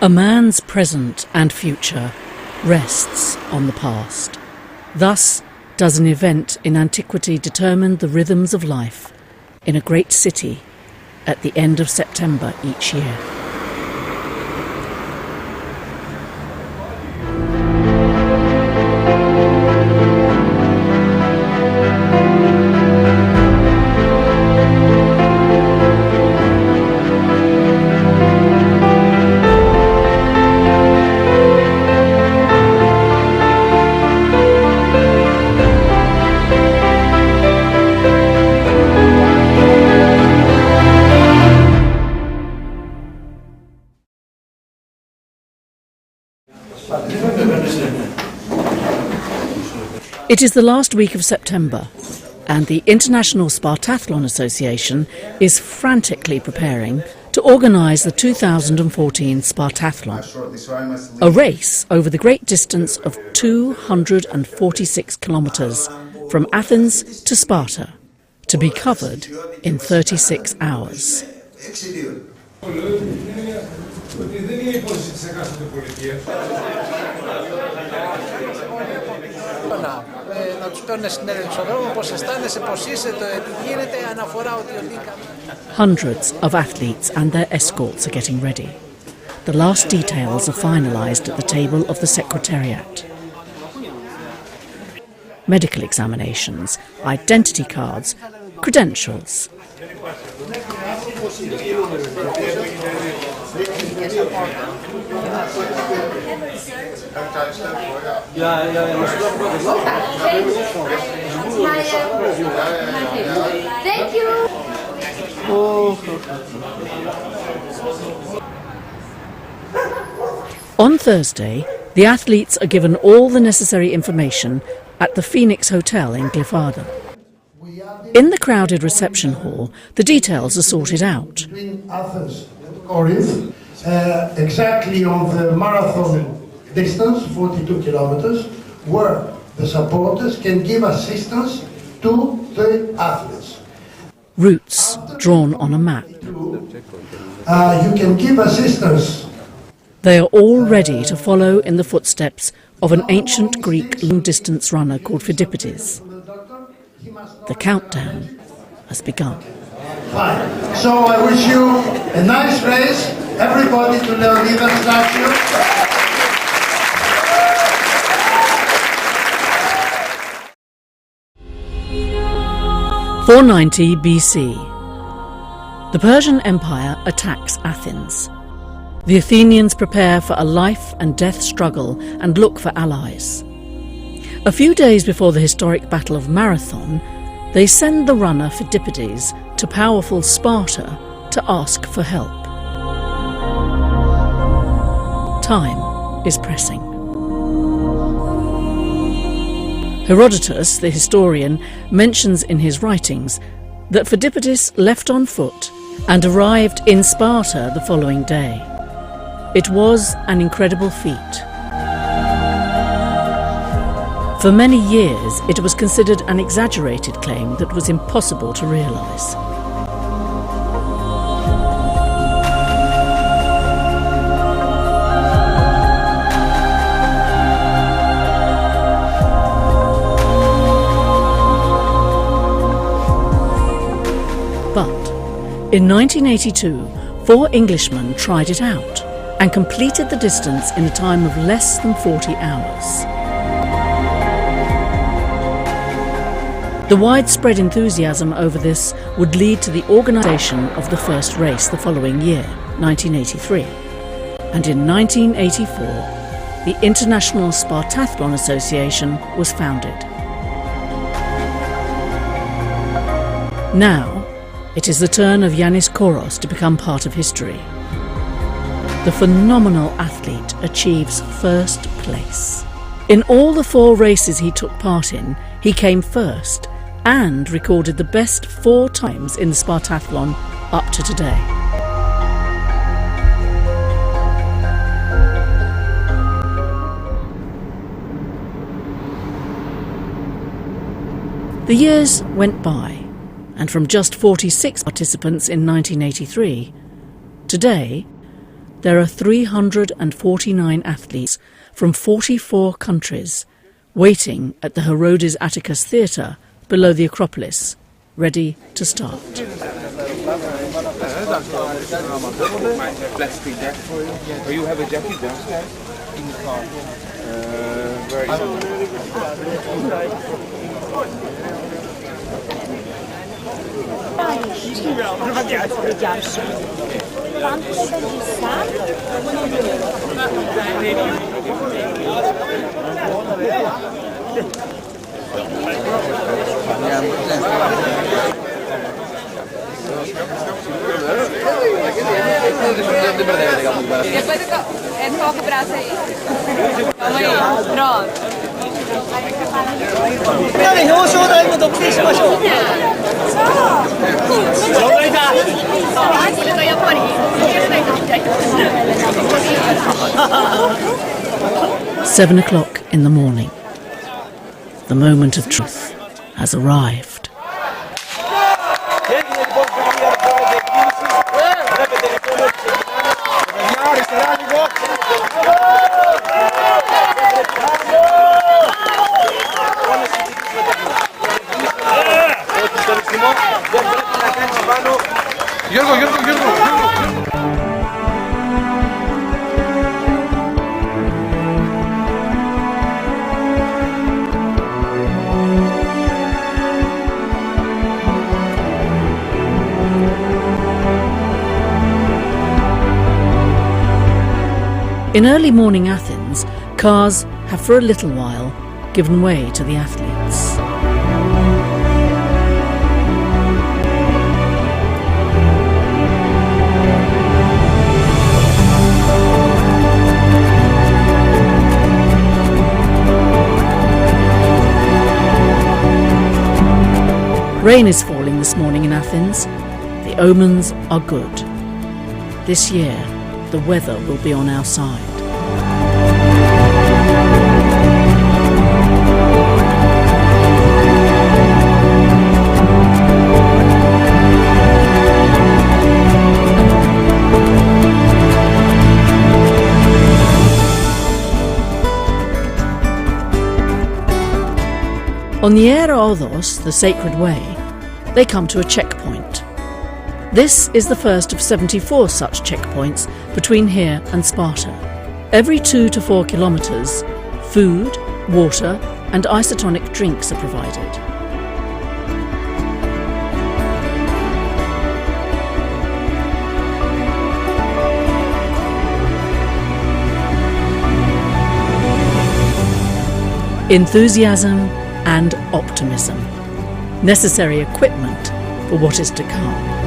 A man's present and future rests on the past. Thus does an event in antiquity determine the rhythms of life in a great city at the end of September each year. It is the last week of September, and the International Spartathlon Association is frantically preparing to organise the 2014 Spartathlon, a race over the great distance of 246 kilometres from Athens to Sparta, to be covered in 36 hours. Hundreds of athletes and their escorts are getting ready. The last details are finalised at the table of the Secretariat. Medical examinations, identity cards, credentials. Thank you. On Thursday, the athletes are given all the necessary information at the Phoenix Hotel in Glyfada. In the crowded reception hall, the details are sorted out. Athens and Corinth, exactly on the marathon distance, 42 kilometers, where the supporters can give assistance to the athletes. Routes drawn on a map. You can give assistance. They are all ready to follow in the footsteps of an ancient Greek long-distance runner called Phidippides. The countdown has begun. Fine. So I wish you a nice race. Everybody to Leonidas statue. 490 BC. The Persian Empire attacks Athens. The Athenians prepare for a life and death struggle and look for allies. A few days before the historic Battle of Marathon, they send the runner Phidippides to powerful Sparta to ask for help. Time is pressing. Herodotus, the historian, mentions in his writings that Phidippides left on foot and arrived in Sparta the following day. It was an incredible feat. For many years, it was considered an exaggerated claim that was impossible to realise. But in 1982, 4 Englishmen tried it out and completed the distance in a time of less than 40 hours. The widespread enthusiasm over this would lead to the organisation of the first race the following year, 1983. And in 1984, the International Spartathlon Association was founded. Now, it is the turn of Yannis Kouros to become part of history. The phenomenal athlete achieves first place. In all the 4 races he took part in, he came first and recorded the best 4 times in the Spartathlon up to today. The years went by, and from just 46 participants in 1983, today there are 349 athletes from 44 countries waiting at the Herodes Atticus Theatre below the Acropolis, ready to start. Plastic jacket for you. Or you have a jacket downstairs in the car. Where is Depois toca o braço aí. Calma aí. Pronto. みんなで表彰台も独占しましょう。紹介だ。やっぱり。 7 o'clock in the morning. The moment of truth has arrived. In early morning Athens, cars have for a little while given way to the athletes. Rain is falling this morning in Athens. The omens are good. This year, the weather will be on our side. On the Aera Othos, the sacred way, they come to a checkpoint. This is the first of 74 such checkpoints between here and Sparta. Every 2 to 4 kilometres, food, water and isotonic drinks are provided. Enthusiasm and optimism, necessary equipment for what is to come.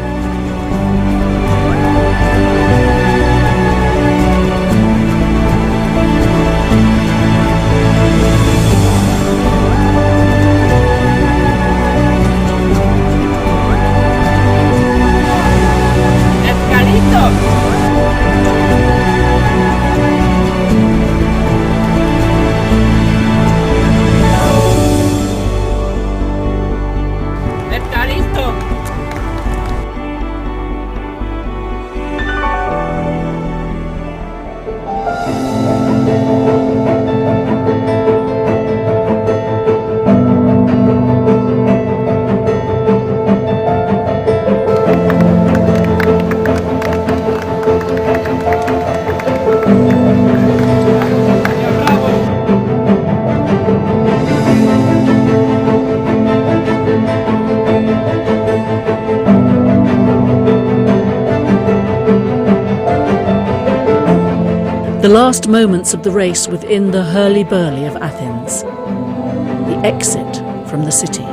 The last moments of the race within the hurly-burly of Athens. The exit from the city.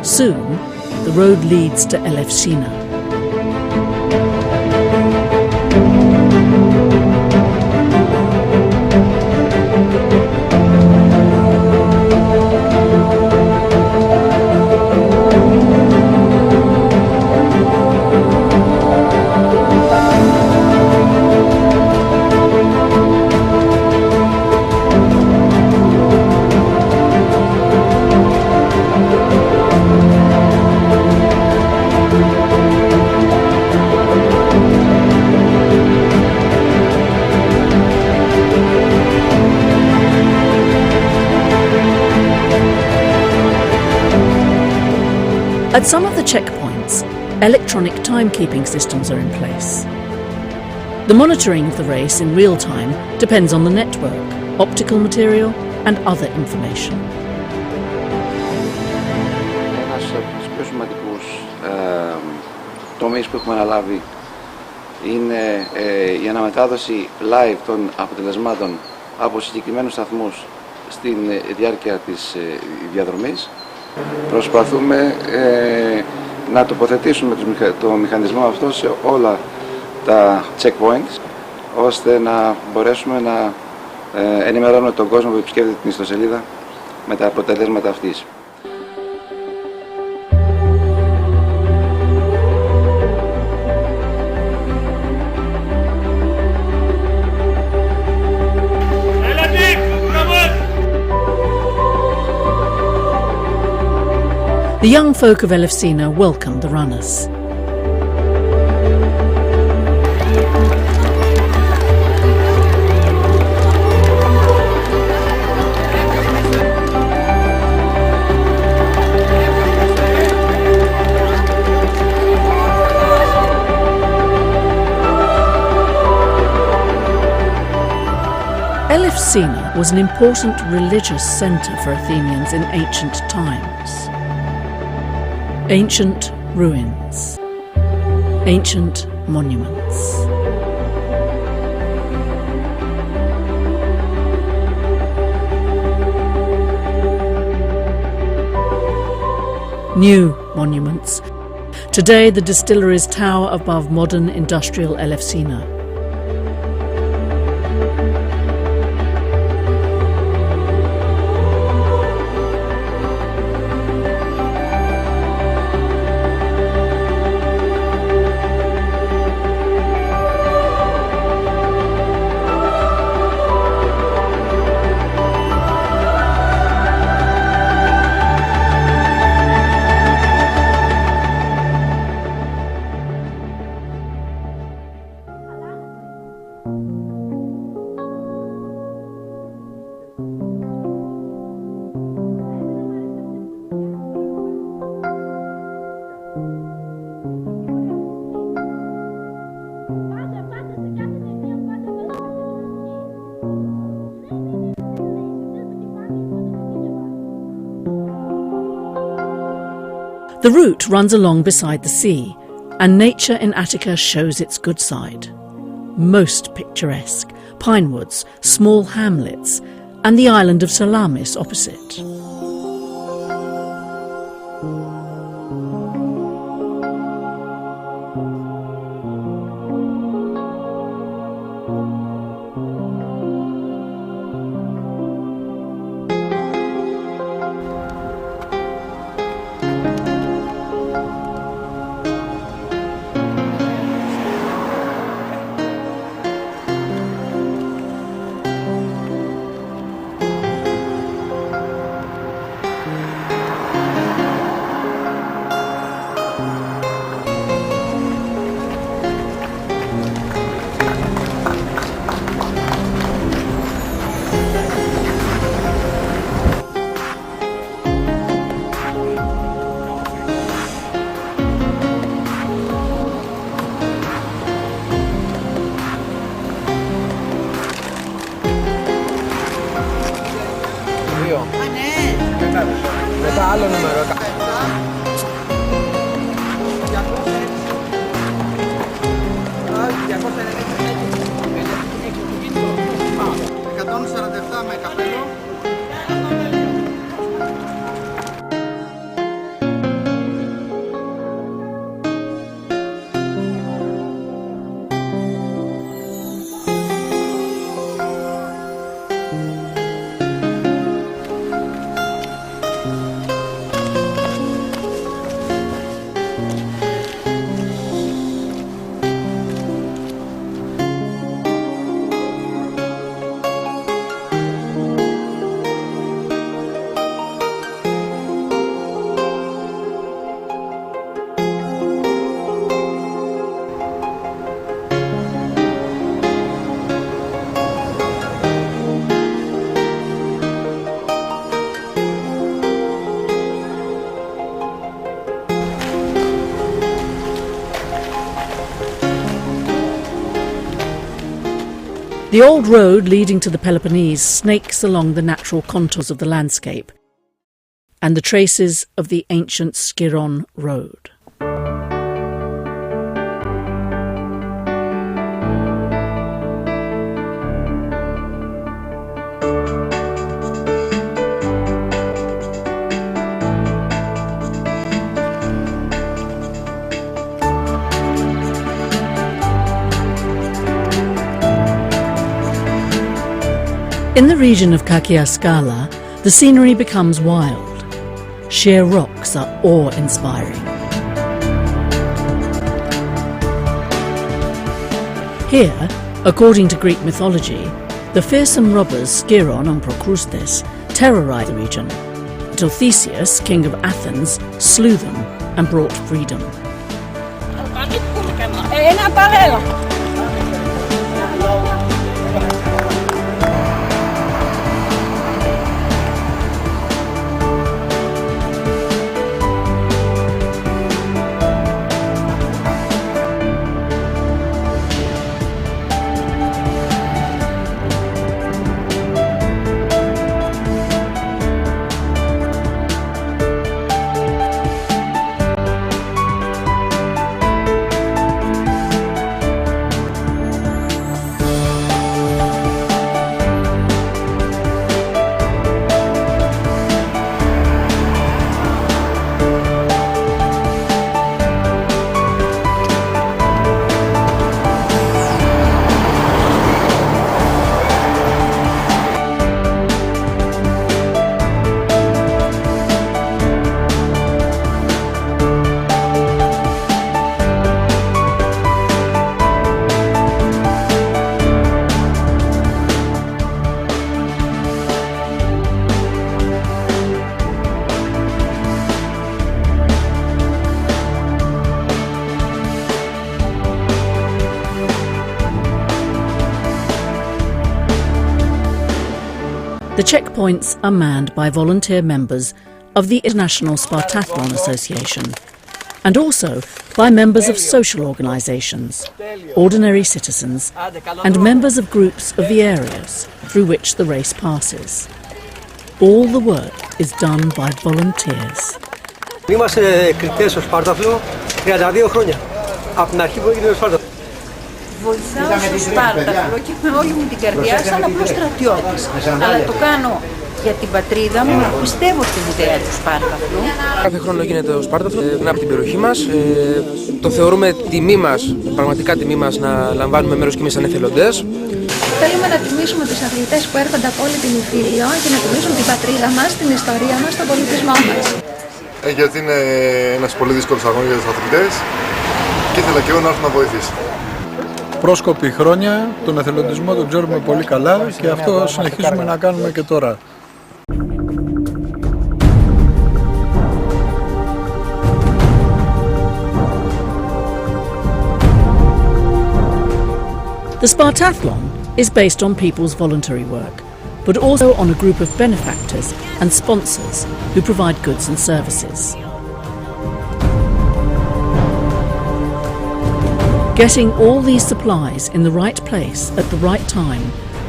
Soon, the road leads to Elefsina. At some of the checkpoints, electronic timekeeping systems are in place. The monitoring of the race in real time depends on the network, optical material and other information. Ένας από τους πιο σημαντικούς τομείς που έχουμε αναλάβει είναι η αναμετάδοση live των αποτελεσμάτων από συγκεκριμένους σταθμούς στην διάρκεια της διαδρομής. Προσπαθούμε να τοποθετήσουμε το μηχανισμό αυτό σε όλα τα checkpoints, ώστε να μπορέσουμε να ενημερώνουμε τον κόσμο που επισκέπτεται την ιστοσελίδα με τα αποτελέσματα αυτής. The young folk of Elefsina welcomed the runners. Elefsina was an important religious centre for Athenians in ancient times. Ancient ruins, ancient monuments. New monuments. Today the distilleries tower above modern industrial Elefsina. The route runs along beside the sea, and nature in Attica shows its good side. Most picturesque, pine woods, small hamlets, and the island of Salamis opposite. The old road leading to the Peloponnese snakes along the natural contours of the landscape and the traces of the ancient Skiron road. In the region of Kakiaskala, the scenery becomes wild. Sheer rocks are awe-inspiring. Here, according to Greek mythology, the fearsome robbers Skiron and Prokrustes terrorized the region, until Theseus, king of Athens, slew them and brought freedom. The checkpoints are manned by volunteer members of the International Spartathlon Association and also by members of social organisations, ordinary citizens and members of groups of the areas through which the race passes. All the work is done by volunteers. Είμαστε κριτές στο Σπάρταθλο 32 χρόνια. Από την αρχή που έγινε το Σπάρταθλο. Βοηθάω στο Σπάρταθλο και με όλη μου την καρδιά σαν απλός στρατιώτης. Αλλά το κάνω για την πατρίδα μου, πιστεύω στην ιδέα του Σπάρταθλου. Κάθε χρόνο γίνεται το Σπάρταθλο, είναι από την περιοχή μας. Το θεωρούμε τιμή μας, πραγματικά τιμή μας να λαμβάνουμε μέρος και εμείς σαν εθελοντές. Θέλουμε να τιμήσουμε τους αθλητές που έρχονται από όλη την Ιφίλιο και να τιμήσουν την πατρίδα μας, την ιστορία μας, τον πολιτισμό μας. Γιατί είναι ένας πολύ δύσκολος αγώνας για τους αθλητές και ήθελα και εγώ να έρθω να βοηθήσω. Πρόσκοποι χρόνια, τον εθελοντισμό τον ξέρουμε πολύ καλά και αυτό συνεχίζουμε να κάνουμε και τώρα. The Spartathlon is based on people's voluntary work, but also on a group of benefactors and sponsors who provide goods and services. Getting all these supplies in the right place at the right time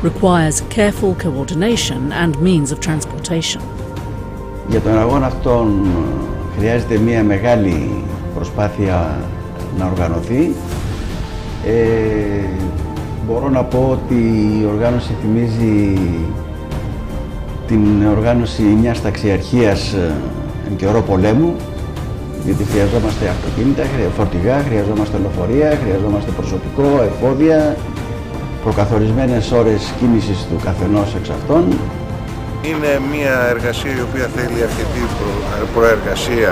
requires careful coordination and means of transportation. Για τον αγώνα αυτόν χρειάζεται μια μεγάλη προσπάθεια να οργανωθεί. Μπορώ να πω ότι η οργάνωση θυμίζει την οργάνωση μιας ταξιαρχίας εν καιρό πολέμου, γιατί χρειαζόμαστε αυτοκίνητα, φορτηγά, χρειαζόμαστε λεωφορεία, χρειαζόμαστε προσωπικό, εφόδια, προκαθορισμένες ώρες κίνησης του καθενός εξ αυτών. Είναι μια εργασία η οποία θέλει αρκετή προεργασία,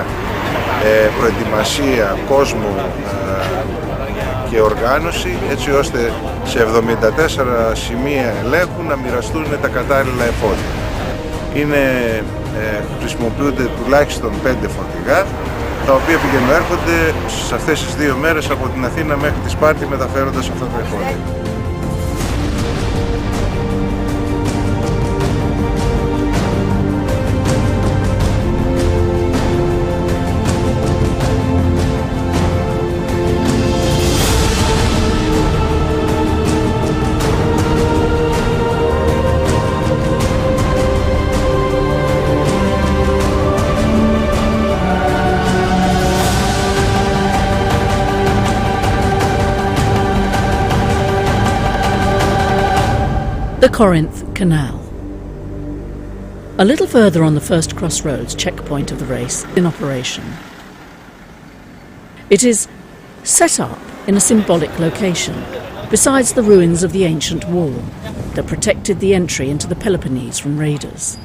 προετοιμασία, κόσμο και οργάνωση, έτσι ώστε σε 74 σημεία ελέγχου να μοιραστούν τα κατάλληλα εφόδια. Χρησιμοποιούνται τουλάχιστον 5 φορτηγά, τα οποία πηγαίνουν έρχονται σε αυτές τις 2 μέρες από την Αθήνα μέχρι τη Σπάρτη μεταφέροντας αυτά τα εφόδια. the Corinth Canal. A little further on the first crossroads checkpoint of the race in operation. It is set up in a symbolic location, besides the ruins of the ancient wall that protected the entry into the Peloponnese from raiders.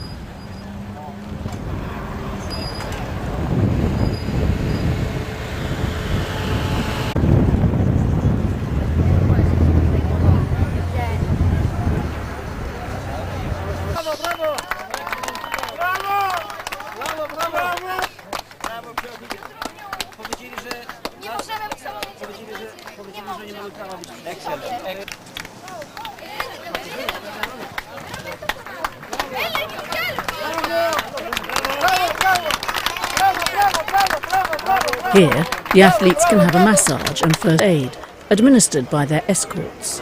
Here, the athletes can have a massage and first aid administered by their escorts.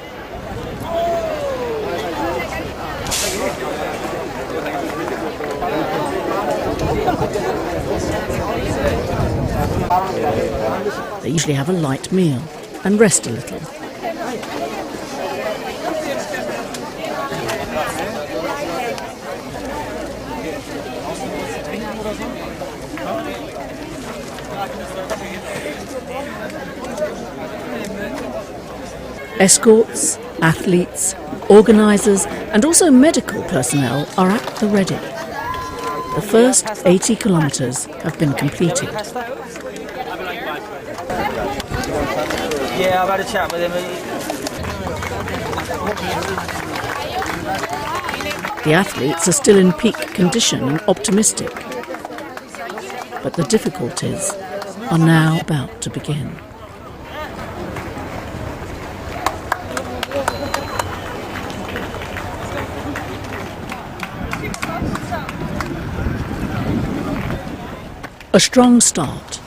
They usually have a light meal and rest a little. Escorts, athletes, organisers and also medical personnel are at the ready. The first 80 kilometres have been completed. Yeah, I've had a chat with him. The athletes are still in peak condition and optimistic. But the difficulties are now about to begin. A strong start.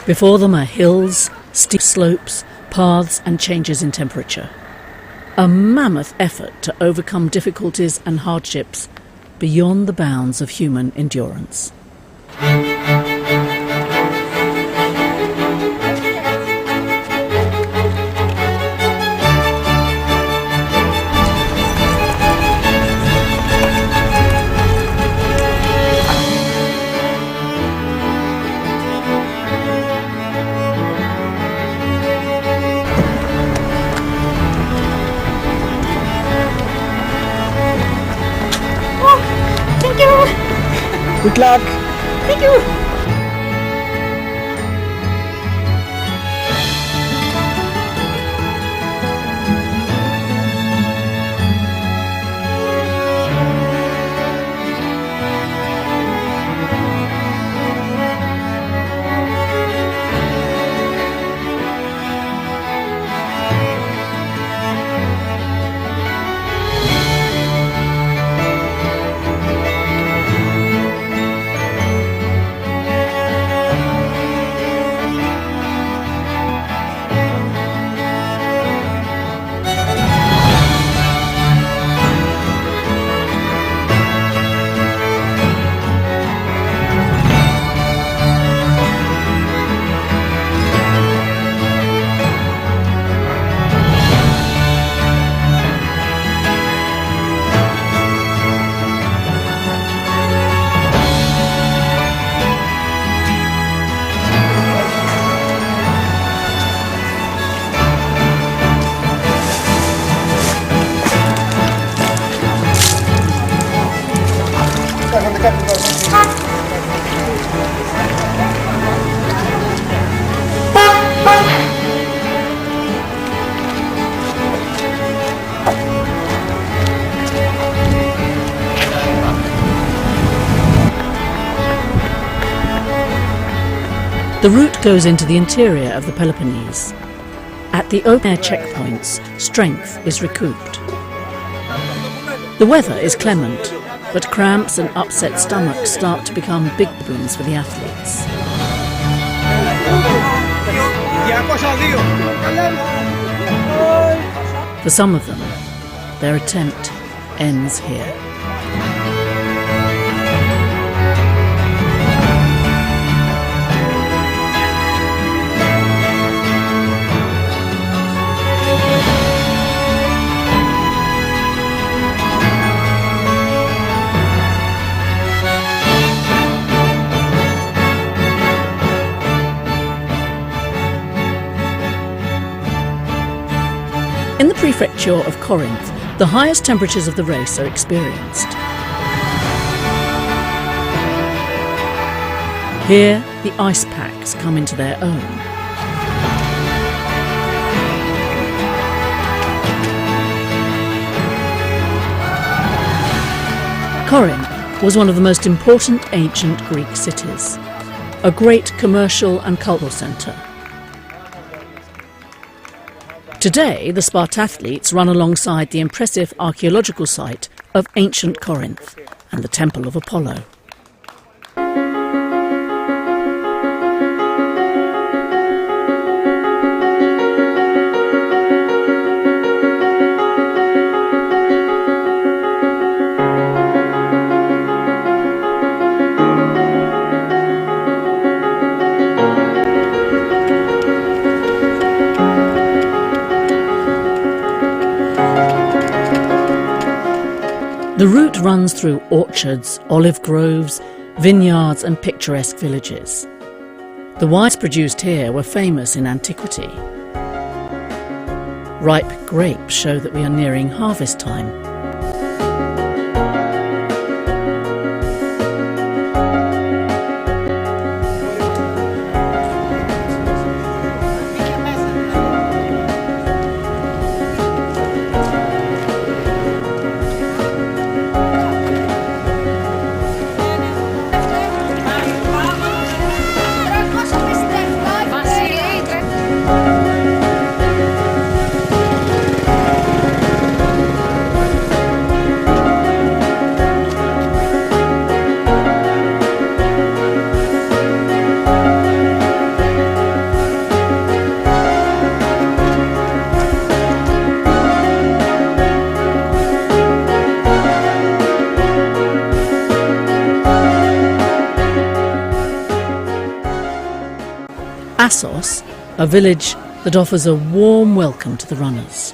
Before them are hills, steep slopes, paths and changes in temperature. A mammoth effort to overcome difficulties and hardships beyond the bounds of human endurance. Good luck. Thank you. The route goes into the interior of the Peloponnese. At the open-air checkpoints, strength is recouped. The weather is clement, but cramps and upset stomachs start to become big problems for the athletes. For some of them, their attempt ends here. In the prefecture of Corinth, the highest temperatures of the race are experienced. Here, the ice packs come into their own. Corinth was one of the most important ancient Greek cities, a great commercial and cultural centre. Today, the Spartathletes run alongside the impressive archaeological site of ancient Corinth and the Temple of Apollo. The route runs through orchards, olive groves, vineyards and picturesque villages. The wines produced here were famous in antiquity. Ripe grapes show that we are nearing harvest time. Assos, a village that offers a warm welcome to the runners.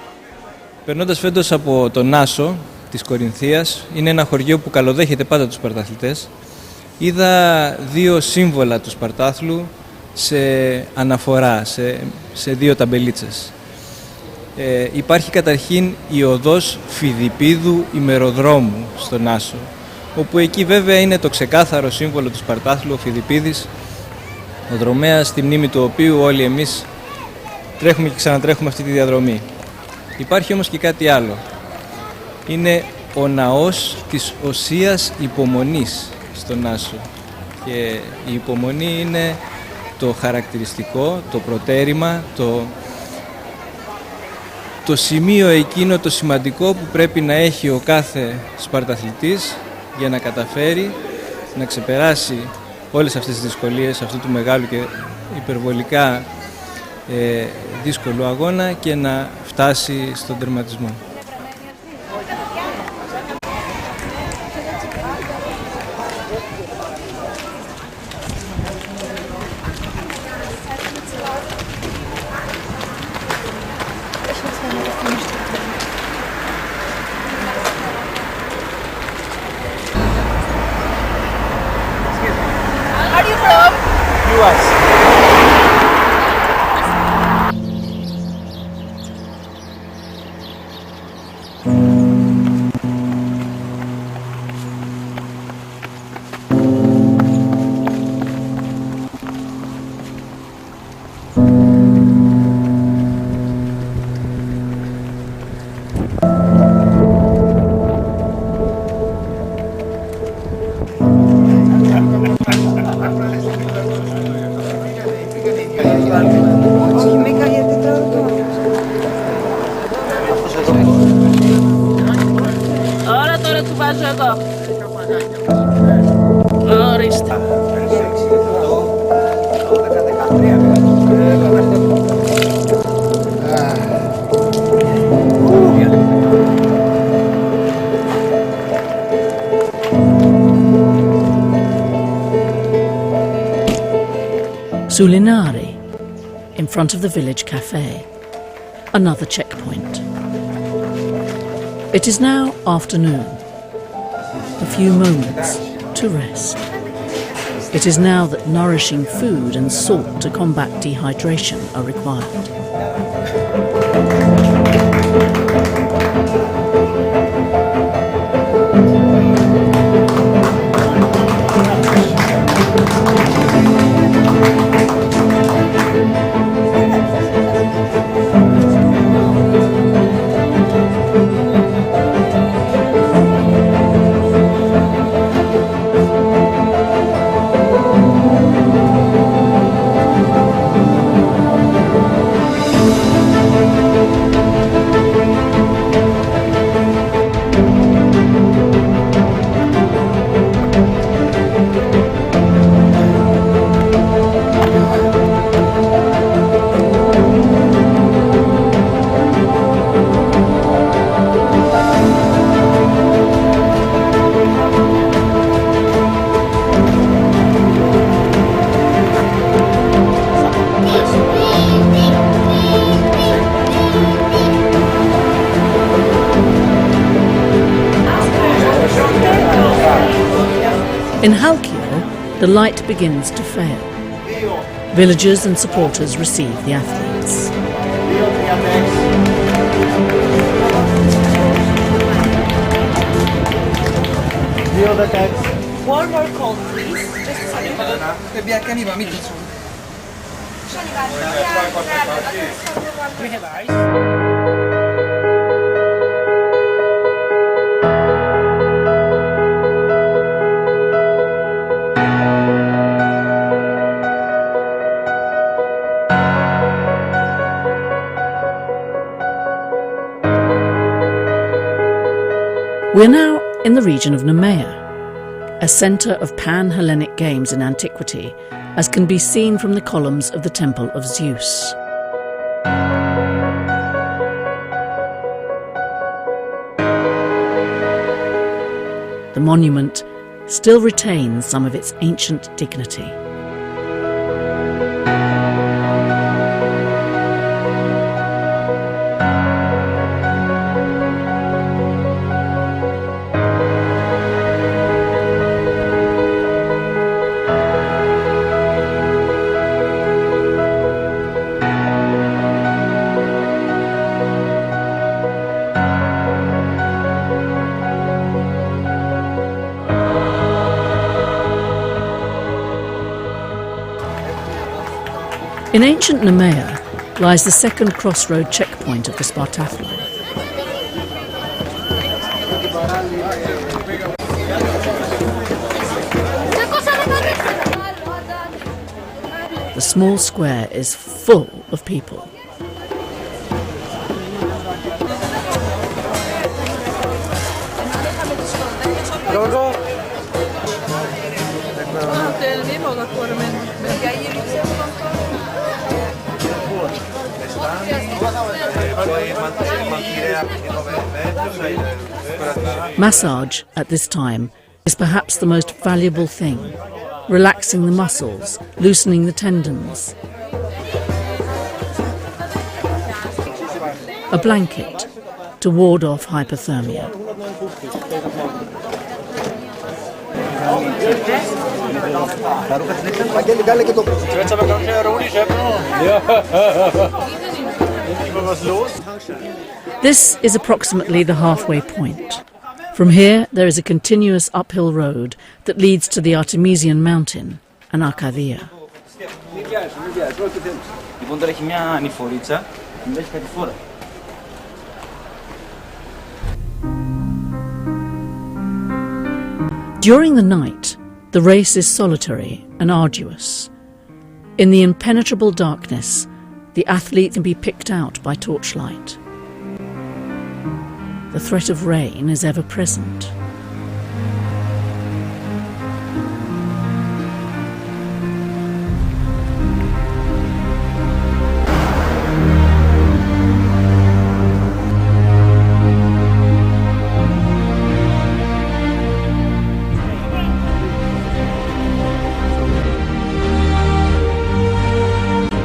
Περνώντας φέτος από τον Άσο της Κορινθίας, είναι ένα χωριό που καλοδέχεται πάντα τους Σπαρταθλητές, είδα δύο σύμβολα του Σπαρτάθλου σε αναφορά, σε δύο ταμπελίτσες. Υπάρχει καταρχήν η οδός Φιδιππίδου ημεροδρόμου στον Άσο, όπου εκεί βέβαια είναι το ξεκάθαρο σύμβολο του Σπαρτάθλου, ο Φιδιππίδης, ο δρομέας στη μνήμη του οποίου όλοι εμείς τρέχουμε και ξανατρέχουμε αυτή τη διαδρομή. Υπάρχει όμως και κάτι άλλο. Είναι ο ναός της Οσίας Υπομονής στον Άσο. Και η υπομονή είναι το χαρακτηριστικό, το προτέρημα, το σημείο εκείνο το σημαντικό που πρέπει να έχει ο κάθε Σπαρταθλητής για να καταφέρει να ξεπεράσει όλες αυτές τις δυσκολίες αυτού του μεγάλου και υπερβολικά δύσκολου αγώνα και να φτάσει στον τερματισμό. Are you from? US. Τώρα του βάζω εγώ. Ορίστε. Sulinari, in front of the village cafe, another checkpoint. It is now afternoon. A few moments to rest. It is now that nourishing food and salt to combat dehydration are required. the light begins to fail. Villagers and supporters receive the athletes. One more call, please. Just a second. We have ice. We're now in the region of Nemea, a centre of pan-Hellenic games in antiquity, as can be seen from the columns of the Temple of Zeus. The monument still retains some of its ancient dignity. In ancient Nemea lies the second crossroad checkpoint of the Spartathlon. The small square is full of people. Massage at this time is perhaps the most valuable thing, relaxing the muscles, loosening the tendons. A blanket to ward off hypothermia. This is approximately the halfway point. From here, there is a continuous uphill road that leads to the Artemisian mountain and Arcadia. During the night, the race is solitary and arduous. In the impenetrable darkness, the athlete can be picked out by torchlight. The threat of rain is ever present.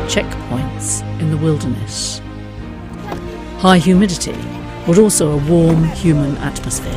Checkpoints in the wilderness. High humidity, but also a warm human atmosphere.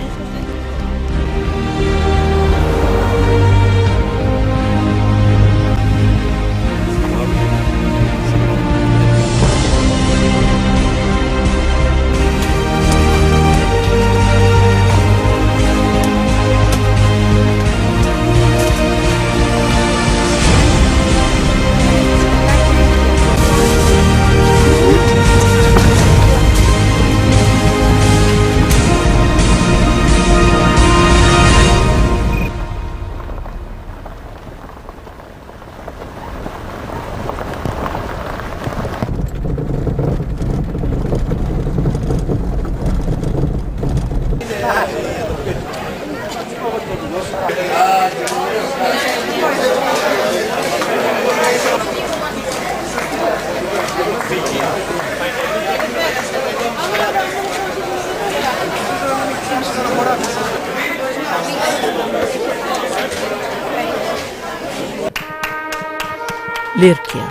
Lyrkia,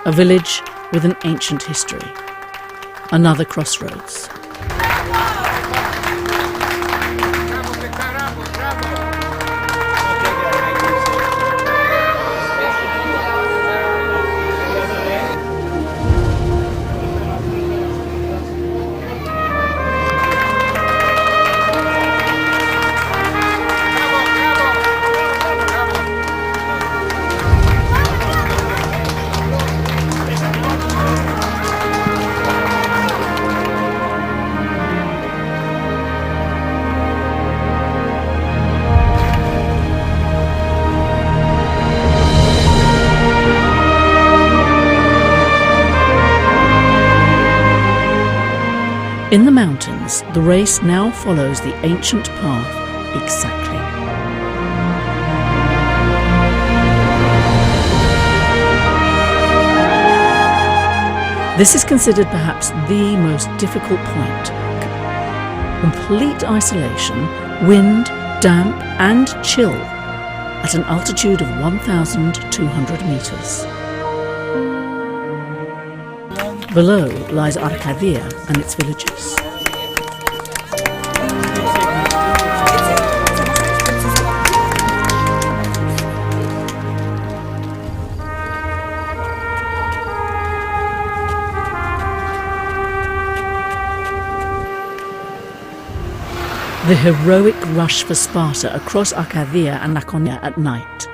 a village with an ancient history. Another crossroads. In the mountains, the race now follows the ancient path exactly. This is considered perhaps the most difficult point. Complete isolation, wind, damp and chill at an altitude of 1,200 meters. Below lies Arcadia and its villages. The heroic rush for Sparta across Arcadia and Laconia at night.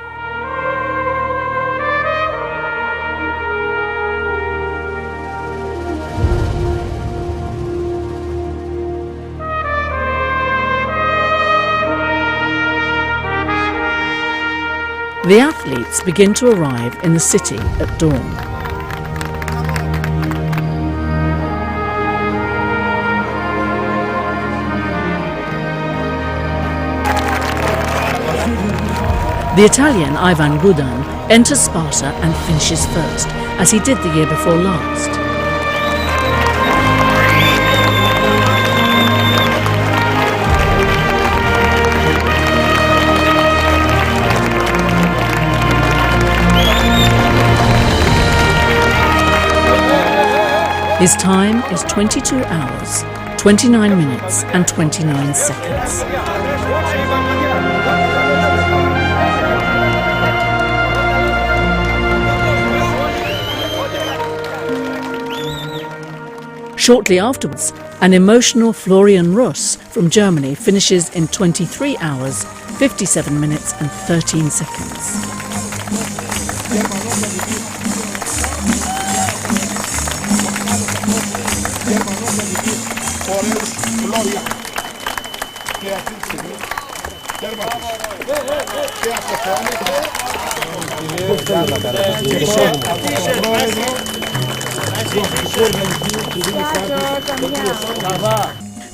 The athletes begin to arrive in the city at dawn. The Italian Ivan Gudan enters Sparta and finishes first, as he did the year before last. His time is 22 hours, 29 minutes and 29 seconds. Shortly afterwards, an emotional Florian Russ from Germany finishes in 23 hours, 57 minutes and 13 seconds.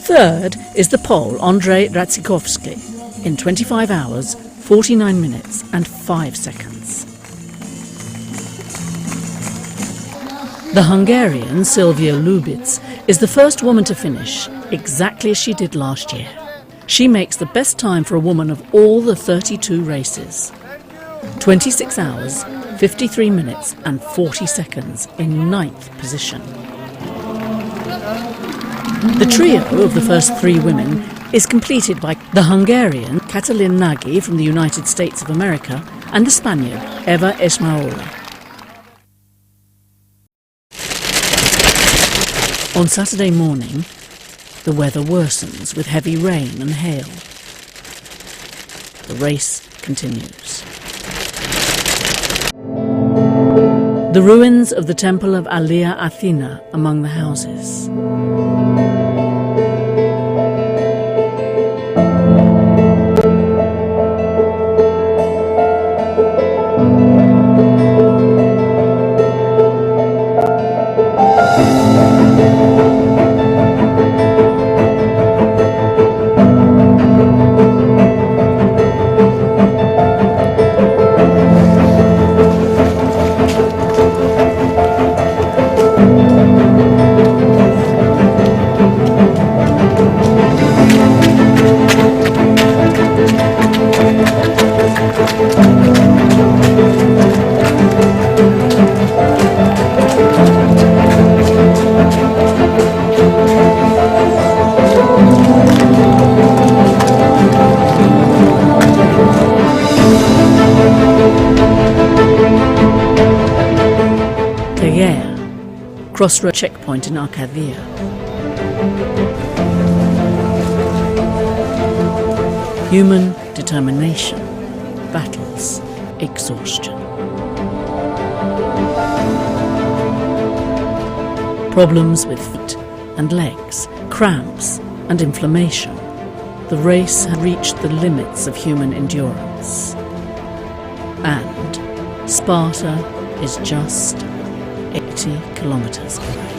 Third is the Pole Andrzej Racikovski in 25 hours, 49 minutes and 5 seconds. The Hungarian Silvia Lubitz is the first woman to finish, exactly as she did last year. She makes the best time for a woman of all the 32 races. 26 hours, 53 minutes and 40 seconds in 9th position. The trio of the first 3 women is completed by the Hungarian Katalin Nagy from the United States of America and the Spaniard Eva Esmaola. On Saturday morning, the weather worsens with heavy rain and hail. The race continues. The ruins of the temple of Alia Athena among the houses. Crossroad checkpoint in Arcadia. Human determination battles exhaustion. Problems with feet and legs, cramps and inflammation. The race had reached the limits of human endurance. And Sparta is just 80 kilometers away.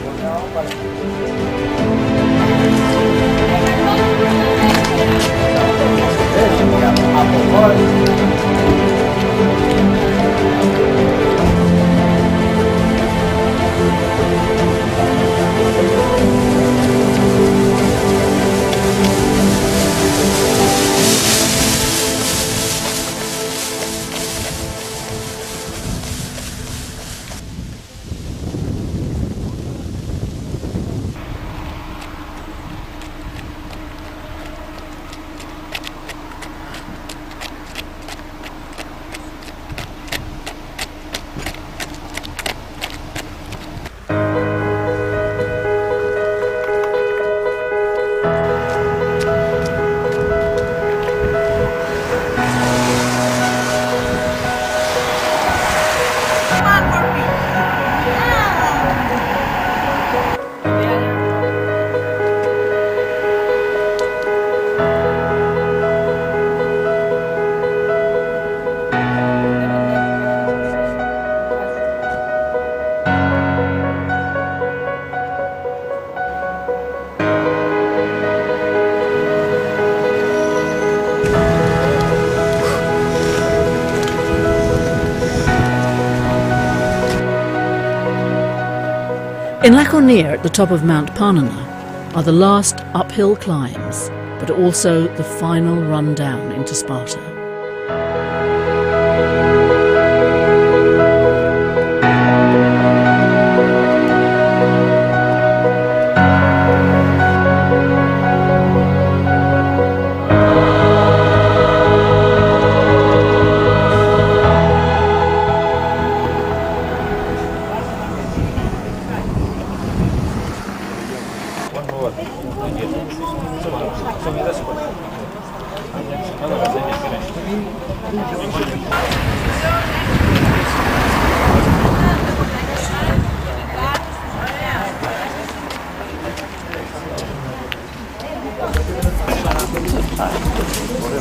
In Laconia, at the top of Mount Parnana, are the last uphill climbs, but also the final run down into Sparta.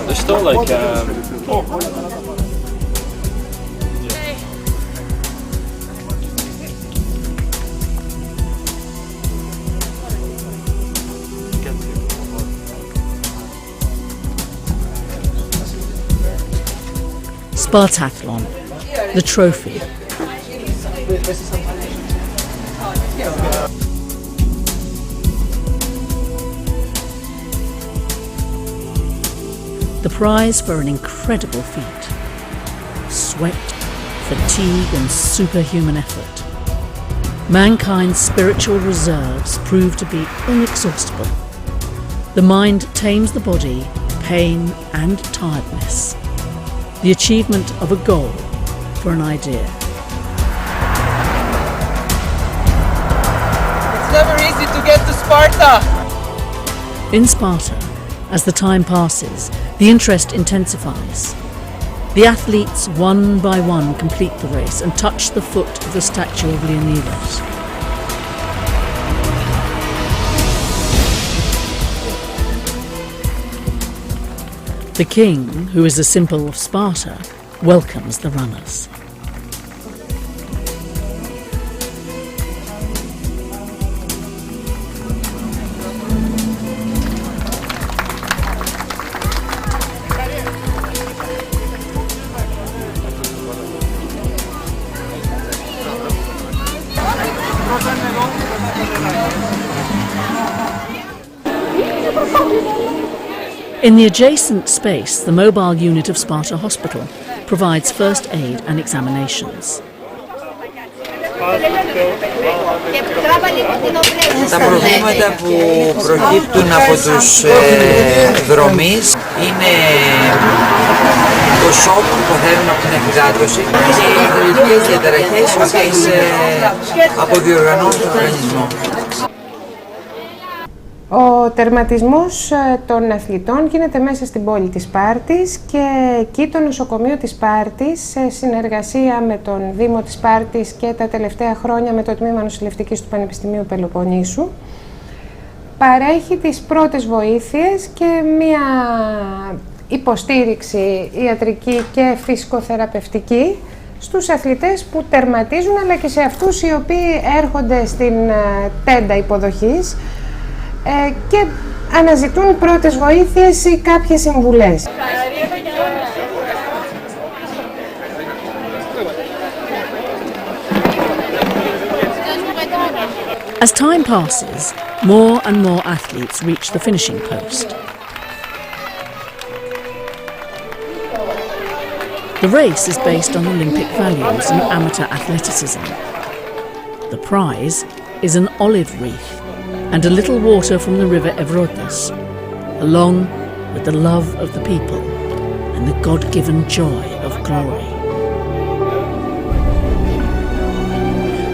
There's still like Spartathlon, the trophy. The prize for an incredible feat. Sweat, fatigue and superhuman effort. Mankind's spiritual reserves prove to be inexhaustible. The mind tames the body, pain and tiredness. The achievement of a goal for an idea. It's never easy to get to Sparta! In Sparta, as the time passes, the interest intensifies. The athletes, one by one, complete the race and touch the foot of the statue of Leonidas. The king, who is a symbol of Sparta, welcomes the runners. In the adjacent space, the mobile unit of Sparta Hospital provides first aid and examinations. Τα προβλήματα που προκύπτουν από τους δρομείς είναι το σοκ που παθαίνουν από την εκδάτωση και οι ιδρυτικές διαταραχές οι οποίες αποδιοργανώνουν τον οργανισμό. Ο τερματισμός των αθλητών γίνεται μέσα στην πόλη της Σπάρτης και εκεί το νοσοκομείο της Σπάρτης, σε συνεργασία με τον Δήμο της Σπάρτης και τα τελευταία χρόνια με το Τμήμα Νοσηλευτικής του Πανεπιστημίου Πελοποννήσου, παρέχει τις πρώτες βοήθειες και μία υποστήριξη ιατρική και φυσικοθεραπευτική στους αθλητές που τερματίζουν, αλλά και σε αυτούς οι οποίοι έρχονται στην τέντα υποδοχής, και αναζητούν πρώτες βοήθειες ή κάποιες συμβουλές. As time passes, more and more athletes reach the finishing post. The race is based on Olympic values and amateur athleticism. The prize is an olive wreath and a little water from the river Evrotas, along with the love of the people and the God-given joy of glory.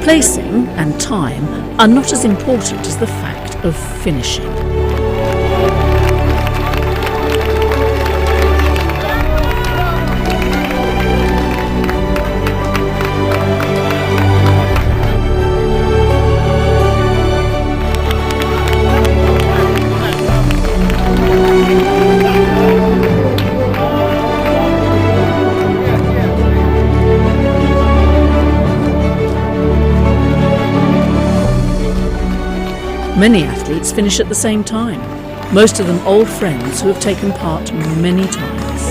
Placing and time are not as important as the fact of finishing. Many athletes finish at the same time, most of them old friends who have taken part many times.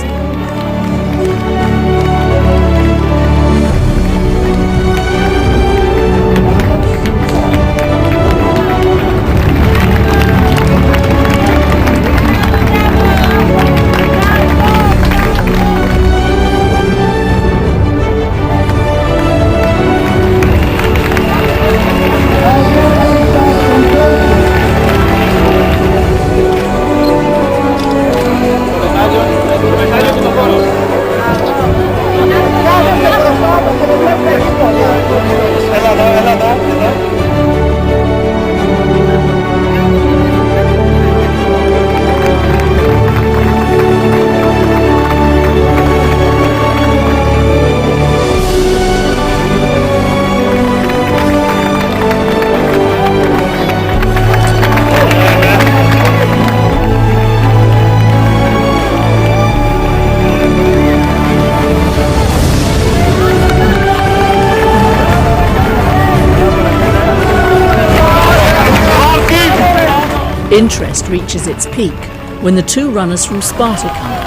Interest reaches its peak when the two runners from Sparta come in,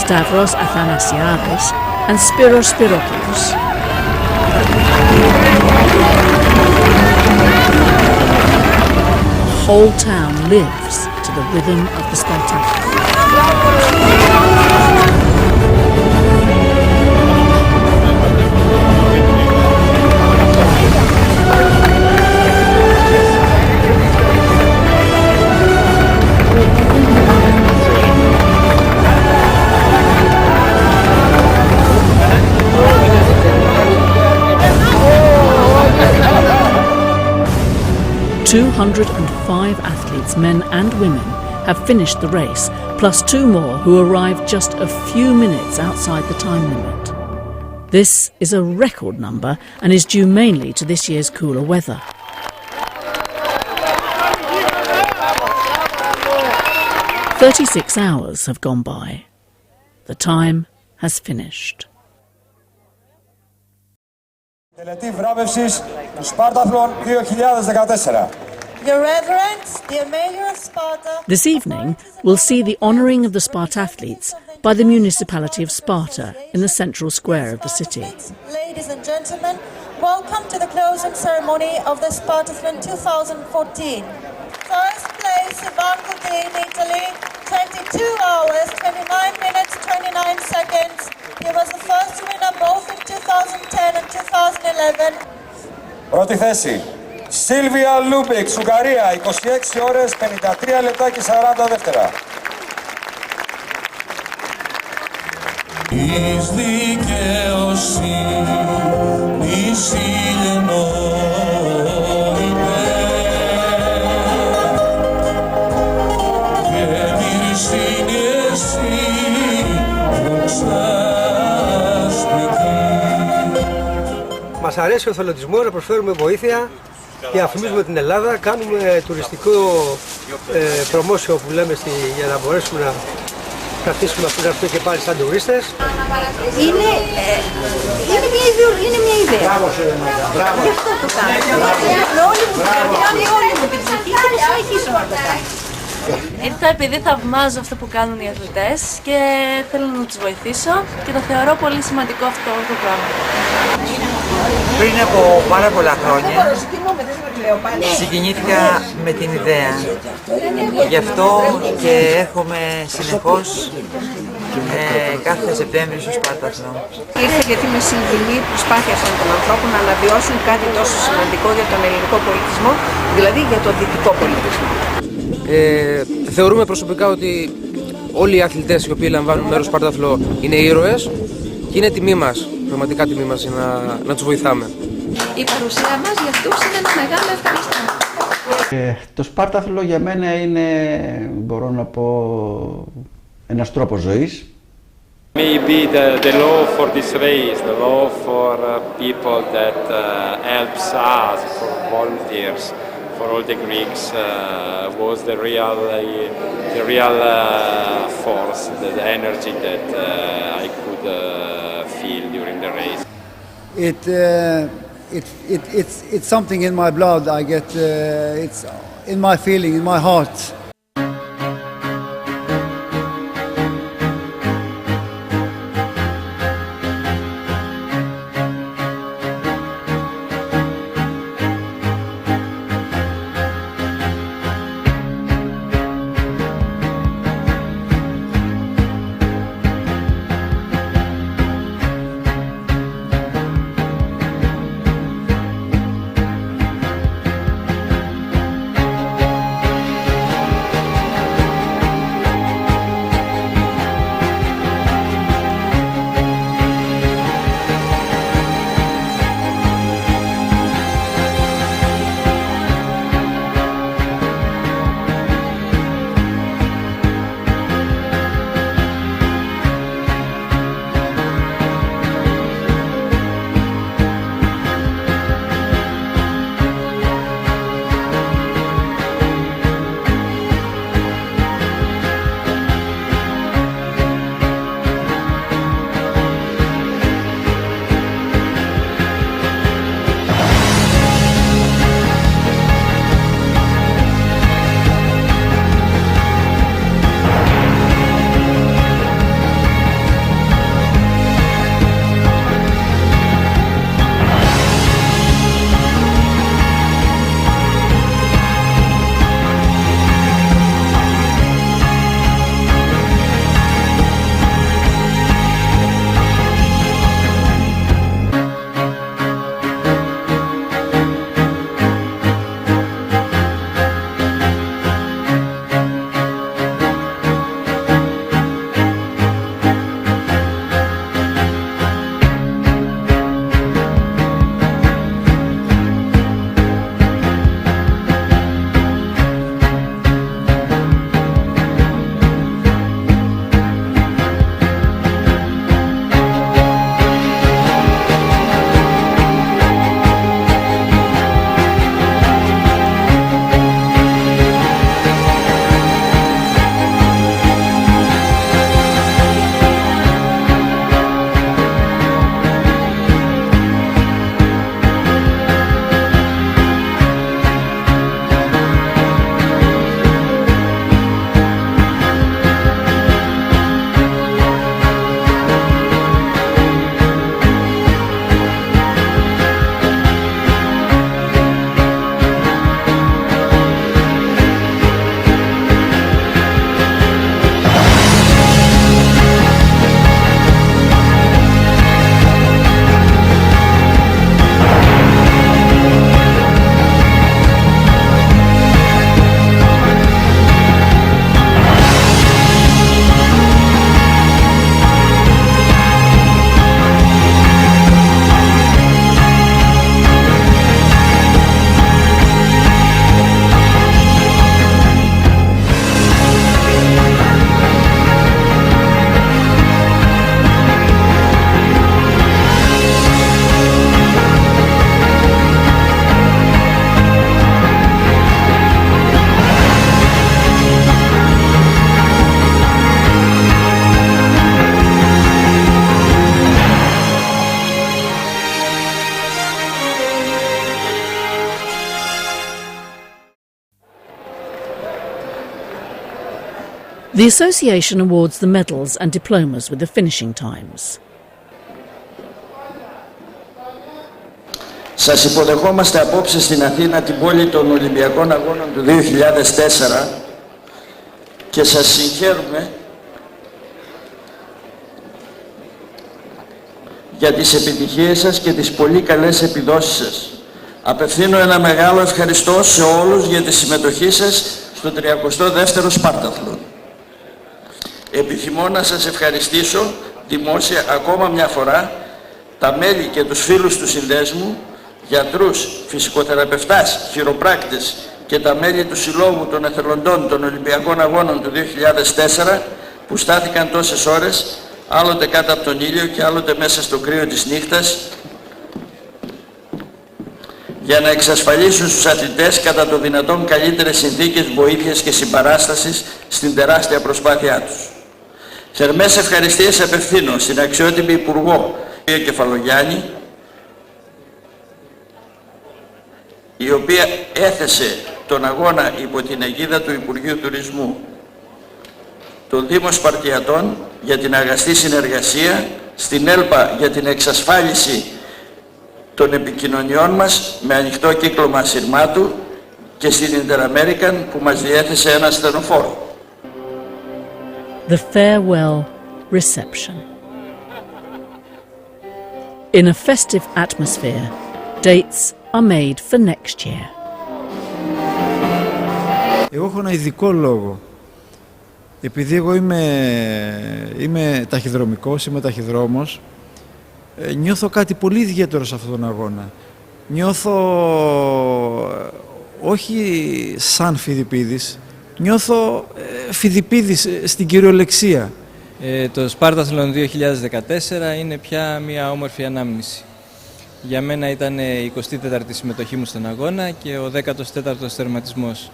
Stavros Athanasiadis and Spiros Spiropoulos. The whole town lives to the rhythm of the Spartathlon. 205 athletes, men and women, have finished the race, plus two more who arrived just a few minutes outside the time limit. This is a record number and is due mainly to this year's cooler weather. "36 hours have gone by. The time has finished." Τελετή βράβευσης του Spartathlon 2014. Your Reverence, dear Mayor of Sparta. This evening, we'll see the honouring of the Spartathletes by the municipality of Sparta in the central square of the city. Ladies and gentlemen, welcome to the closing ceremony of the Spartathlon 2014. First place, Ivan Coutin, Italy, 22 hours, 29 minutes, 29 seconds. He was the first winner both in 2010 and 2011. Πρώτη θέση, Σίλβια Λούμπικ, Ουγγαρία, 26 ώρες, 53 λεπτά και 40 δεύτερα. Εις δικαιοσύνης ηλιενόητε και μυριστήνη εσύ δοξαστική. Μας αρέσει ο εθελοντισμός, να προσφέρουμε βοήθεια και αφημίζουμε την Ελλάδα. Κάνουμε τουριστικό προμόσιο που λέμε για να μπορέσουμε να καθίσουμε να έρθουμε και πάλι σαν τουρίστες. Είναι μια ιδέα. Μπράβο σε εμένα, μπράβο. Γι' αυτό το κάνω. Με όλη μου την καρδιά, με όλη μου την ψυχή και θα συνεχίσω να το κάνω. Ήρθα επειδή θαυμάζω αυτό που κάνουν οι αθλητές και θέλω να τους βοηθήσω και το θεωρώ πολύ σημαντικό αυτό το πράγμα. Πριν από πάρα πολλά χρόνια συγκινήθηκα με την ιδέα. Γι' αυτό και έρχομαι συνεχώς κάθε Σεπτέμβρη στο Σπάρταθλο. Ήρθε γιατί με συγκινεί η προσπάθεια αυτών των ανθρώπων να αναβιώσουν κάτι τόσο σημαντικό για τον ελληνικό πολιτισμό, δηλαδή για τον δυτικό πολιτισμό. Θεωρούμε προσωπικά ότι όλοι οι αθλητές οι οποίοι λαμβάνουν μέρος στο Σπάρταθλο είναι ήρωες και είναι τιμή μας, πραγματικά τιμή μας να τους βοηθάμε. Η παρουσία μας για αυτούς είναι ένα μεγάλο ευχαριστώ. Το Σπάρταθλο για μένα είναι, μπορώ να πω, ένας τρόπος ζωής. Maybe the law for this race, the law for people that helps us, for volunteers, for all the Greeks, was the real force, the energy that I could feel during the race. It's something in my blood. I get it's in my feeling, in my heart. The association awards the medals and diplomas with the finishing times. Σας υποδεχόμαστε απόψε στην Αθήνα, την πόλη των Ολυμπιακών Αγώνων του 2004 και σας συγχαίρουμε για τις επιτυχίες σας και τις πολύ καλές επιδόσεις σας. Απευθύνω ένα μεγάλο ευχαριστώ σε όλους για τη συμμετοχή σας στο 32ο Spartathlon. Επιθυμώ να σας ευχαριστήσω δημόσια ακόμα μια φορά τα μέλη και τους φίλους του συνδέσμου, γιατρούς, φυσικοθεραπευτάς, χειροπράκτες και τα μέλη του Συλλόγου των Εθελοντών των Ολυμπιακών Αγώνων του 2004 που στάθηκαν τόσες ώρες, άλλοτε κάτω από τον ήλιο και άλλοτε μέσα στο κρύο της νύχτας, για να εξασφαλίσουν στους αθλητές κατά το δυνατόν καλύτερες συνθήκες βοήθειας και συμπαράστασης στην τεράστια προσπάθειά τους. Θερμές ευχαριστίες απευθύνω στην αξιότιμη Υπουργό κ. Κεφαλογιάννη, η οποία έθεσε τον αγώνα υπό την αιγίδα του Υπουργείου Τουρισμού, τον Δήμο Σπαρτιατών για την αγαστή συνεργασία, στην ΕΛΠΑ για την εξασφάλιση των επικοινωνιών μας με ανοιχτό κύκλωμα ασυρμάτου και στην Inter-American που μας διέθεσε ένα στενοφόρο. The farewell reception. In a festive atmosphere, dates are made for next year. Εγώ έχω ένα ειδικό λόγο. Επειδή εγώ είμαι ταχυδρομικός, είμαι ταχυδρόμος, νιώθω κάτι πολύ ιδιαίτερο σε αυτόν τον αγώνα. Νιώθω όχι σαν Φιδιπίδης, νιώθω Φιδιπίδης στην κυριολεξία. Το Spartathlon 2014 είναι πια μια όμορφη ανάμνηση. Για μένα ήταν η 24η συμμετοχή μου στον αγώνα και ο 14ος τερματισμός.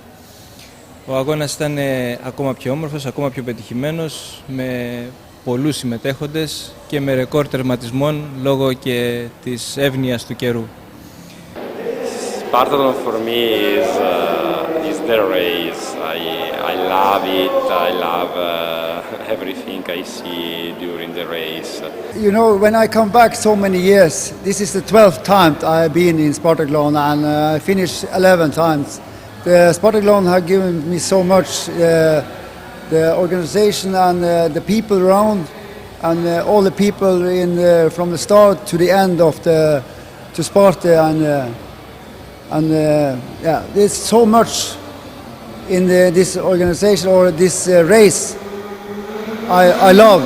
Ο αγώνας ήταν ακόμα πιο όμορφος, ακόμα πιο πετυχημένος, με πολλούς συμμετέχοντες και με ρεκόρ τερματισμών λόγω και της εύνοιας του καιρού. Spartathlon for me is the race. I love it. I love everything I see during the race. You know, when I come back so many years, this is the 12th time I've been in Spartathlon and I finished 11 times. The Spartathlon have given me so much, the organization and the people around and all the people from the start to the end of to Sparta and yeah, there's so much in this organization or this race I love.